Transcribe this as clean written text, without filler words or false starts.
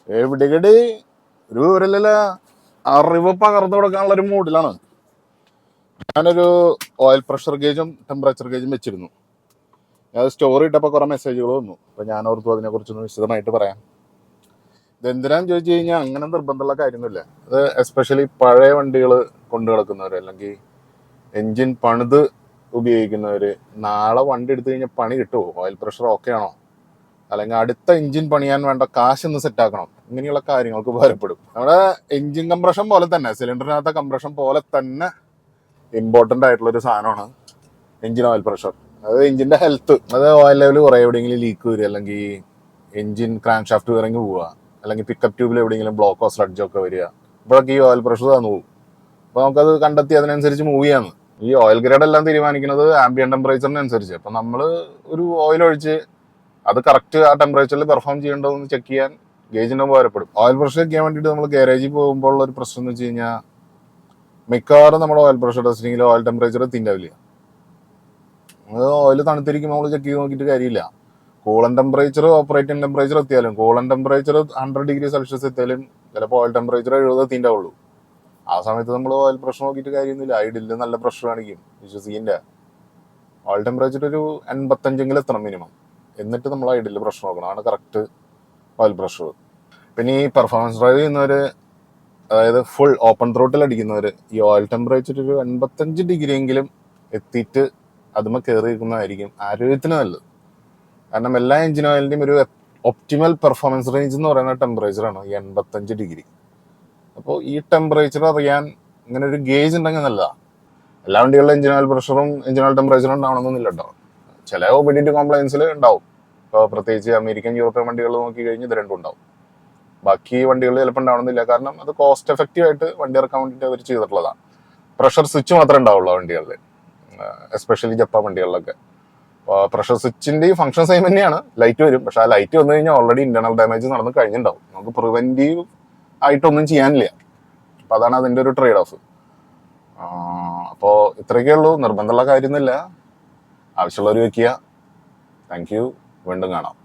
എവിടെകടി ഒരു വിവരമില്ല. അറിവ് പകർന്നു കൊടുക്കാനുള്ള ഒരു മൂഡിലാണ്. ഞാനൊരു ഓയിൽ പ്രഷർ ഗേജും ടെമ്പറേച്ചർ ഗേജും വെച്ചിരുന്നു. ഞാൻ സ്റ്റോറി ഇട്ടപ്പോൾ കുറെ മെസ്സേജുകൾ വന്നു. അപ്പൊ ഞാൻ ഓർത്തു അതിനെ കുറിച്ചൊന്ന് വിശദമായിട്ട് പറയാം. ഇതെന്തിനാന്ന് ചോദിച്ചു കഴിഞ്ഞാൽ അങ്ങനെ നിർബന്ധമുള്ള കാര്യമൊന്നുമില്ല. അത് എസ്പെഷ്യലി പഴയ വണ്ടികൾ കൊണ്ടു കിടക്കുന്നവർ, അല്ലെങ്കിൽ എൻജിൻ പണിത് ഉപയോഗിക്കുന്നവര്, നാളെ വണ്ടി എടുത്തു കഴിഞ്ഞാൽ പണി കിട്ടുമോ, ഓയിൽ പ്രഷർ ഓക്കെ ആണോ, അല്ലെങ്കിൽ അടുത്ത എഞ്ചിൻ പണിയാൻ വേണ്ട കാശ് ഒന്ന് സെറ്റ് ആക്കണം, ഇങ്ങനെയുള്ള കാര്യങ്ങൾക്ക് ഉപകാരപ്പെടും. നമ്മുടെ എഞ്ചിൻ കംപ്രഷൻ പോലെ തന്നെ, സിലിണ്ടറിനകത്തെ കംപ്രഷൻ പോലെ തന്നെ ഇമ്പോർട്ടൻ്റ് ആയിട്ടുള്ള ഒരു സാധനമാണ് എഞ്ചിൻ ഓയിൽ പ്രഷർ. അത് എഞ്ചിന്റെ ഹെൽത്ത്, അത് ഓയിൽ ലെവൽ കുറേ എവിടെയെങ്കിലും ലീക്ക് വരിക, അല്ലെങ്കിൽ എഞ്ചിൻ ക്രാങ്ക് ഷാഫ്റ്റ് ഇറങ്ങി പോവുക, അല്ലെങ്കിൽ പിക്കപ്പ് ട്യൂബിൽ എവിടെയെങ്കിലും ബ്ലോക്കോ സ്ലഡ്ജോ ഒക്കെ വരിക, ഇപ്പോഴൊക്കെ ഈ ഓയിൽ പ്രഷർ തന്നു പോകും. അപ്പോൾ നമുക്കത് കണ്ടെത്തി അതിനനുസരിച്ച് മൂവ് ചെയ്യാന്ന്. ഈ ഓയിൽ ഗ്രേഡ് എല്ലാം തീരുമാനിക്കുന്നത് ആംബിയൻ ടെമ്പറേച്ചറിനനുസരിച്ച്. അപ്പം നമ്മൾ ഒരു ഓയിൽ ഒഴിച്ച് അത് കറക്റ്റ് ആ ടെമ്പറേച്ചറിൽ പെർഫോം ചെയ്യേണ്ടതെന്ന് ചെക്ക് ചെയ്യാൻ ഗേജിന് ഉപകാരപ്പെടും. ഓയിൽ പ്രഷർ ചെക്ക് ചെയ്യാൻ വേണ്ടിയിട്ട് നമ്മൾ ഗാരേജിൽ പോകുമ്പോൾ ഉള്ള ഒരു പ്രശ്നം എന്ന് വെച്ച് കഴിഞ്ഞാൽ, മിക്കവാറും നമ്മുടെ ഓയിൽ പ്രഷർ ടെസ്റ്റിങ്ങിൽ ഓയിൽ ടെമ്പറേച്ചർ എത്തിണ്ടാവില്ല. അത് ഓയിൽ തണുത്തിരിക്കുമ്പോൾ നമ്മൾ ചെക്ക് ചെയ്ത് നോക്കിയിട്ട് കാര്യമില്ല. കൂളൻ ടെമ്പറേച്ചർ, ഓപ്പറേറ്റിംഗ് ടെമ്പറേച്ചർ എത്തിയാലും, കൂളൻ ടെമ്പറേച്ചർ 100 ഡിഗ്രി സെൽഷ്യസ് എത്തിയാലും ചിലപ്പോൾ ഓയിൽ ടെമ്പറേച്ചർ 70 എത്തിണ്ടാവുള്ളൂ. ആ സമയത്ത് നമ്മൾ ഓയിൽ പ്രഷർ നോക്കിയിട്ട് കാര്യമൊന്നുമില്ല. ഐഡിൽ നല്ല പ്രഷർ കാണിക്കും, വിശ്വസിക്കില്ല. ഓയിൽ ടെമ്പറേച്ചർ ഒരു 85 എത്തണം മിനിമം. എന്നിട്ട് നമ്മൾ ഐഡിൽ പ്രഷർ നോക്കണം. ആണ് കറക്റ്റ് ഓയിൽ പ്രഷർ. പിന്നെ ഈ പെർഫോമൻസ് ഡ്രൈവ് ചെയ്യുന്നവര്, അതായത് ഫുൾ ഓപ്പൺ ത്രോട്ടിൽ അടിക്കുന്നവര്, ഈ ഓയിൽ ടെമ്പറേച്ചർ ഒരു 85 ഡിഗ്രി എങ്കിലും എത്തിയിട്ട് അതുമ്മ കയറിയിരിക്കുന്നതായിരിക്കും ആരോഗ്യത്തിന് നല്ലത്. കാരണം എല്ലാ എഞ്ചിൻ ഓയിലിന്റെയും ഒരു ഒപ്റ്റിമൽ പെർഫോമൻസ് റേഞ്ച് എന്ന് പറയുന്ന ടെമ്പറേച്ചറാണ് ഈ 85 ഡിഗ്രി. അപ്പോൾ ഈ ടെമ്പറേച്ചർ അറിയാൻ ഇങ്ങനെ ഒരു ഗേജ് ഉണ്ടെങ്കിൽ നല്ലതാണ്. എല്ലാ വണ്ടികളിലും എഞ്ചിൻ ഓയിൽ പ്രഷറും എഞ്ചിൻ ഓയിൽ ടെമ്പറേച്ചറും ഉണ്ടാവണമെന്നൊന്നുമില്ല കേട്ടോ. ചില ഒബിഡിയന്റ് കോംപ്ലയൻസിൽ ഉണ്ടാവും. ഇപ്പോൾ പ്രത്യേകിച്ച് അമേരിക്കൻ, യൂറോപ്യൻ വണ്ടികൾ നോക്കി കഴിഞ്ഞാൽ ഇത് രണ്ടും ഉണ്ടാവും. ബാക്കി വണ്ടികളിൽ ചിലപ്പോൾ ഉണ്ടാവണമെന്നില്ല. കാരണം അത് കോസ്റ്റ് എഫക്റ്റീവ് ആയിട്ട് വണ്ടി ഇറക്കാൻ വേണ്ടിയിട്ട് അവർ ചെയ്തിട്ടുള്ളതാണ്. പ്രഷർ സ്വിച്ച് മാത്രമേ ഉണ്ടാവുള്ളൂ വണ്ടികളിൽ, എസ്പെഷ്യലി ജപ്പാൻ വണ്ടികളിലൊക്കെ. പ്രഷർ സ്വിച്ചിന്റെ ഫംഗ്ഷൻ സെയിം തന്നെയാണ്. ലൈറ്റ് വരും, പക്ഷെ ആ ലൈറ്റ് വന്നു കഴിഞ്ഞാൽ ഓൾറെഡി ഇന്റേണൽ ഡാമേജ് നടന്ന് കഴിഞ്ഞിട്ടുണ്ടാവും. നമുക്ക് പ്രിവെന്റീവ് ആയിട്ടൊന്നും ചെയ്യാനില്ല. അപ്പൊ അതാണ് അതിന്റെ ഒരു ട്രേഡ് ഓഫ്. അപ്പോൾ ഇത്രയൊക്കെ ഉള്ളൂ. നിർബന്ധമുള്ള കാര്യമൊന്നുമില്ല. ആവശ്യമുള്ളവർ വെക്കുക. Thank you. വീണ്ടും കാണാം.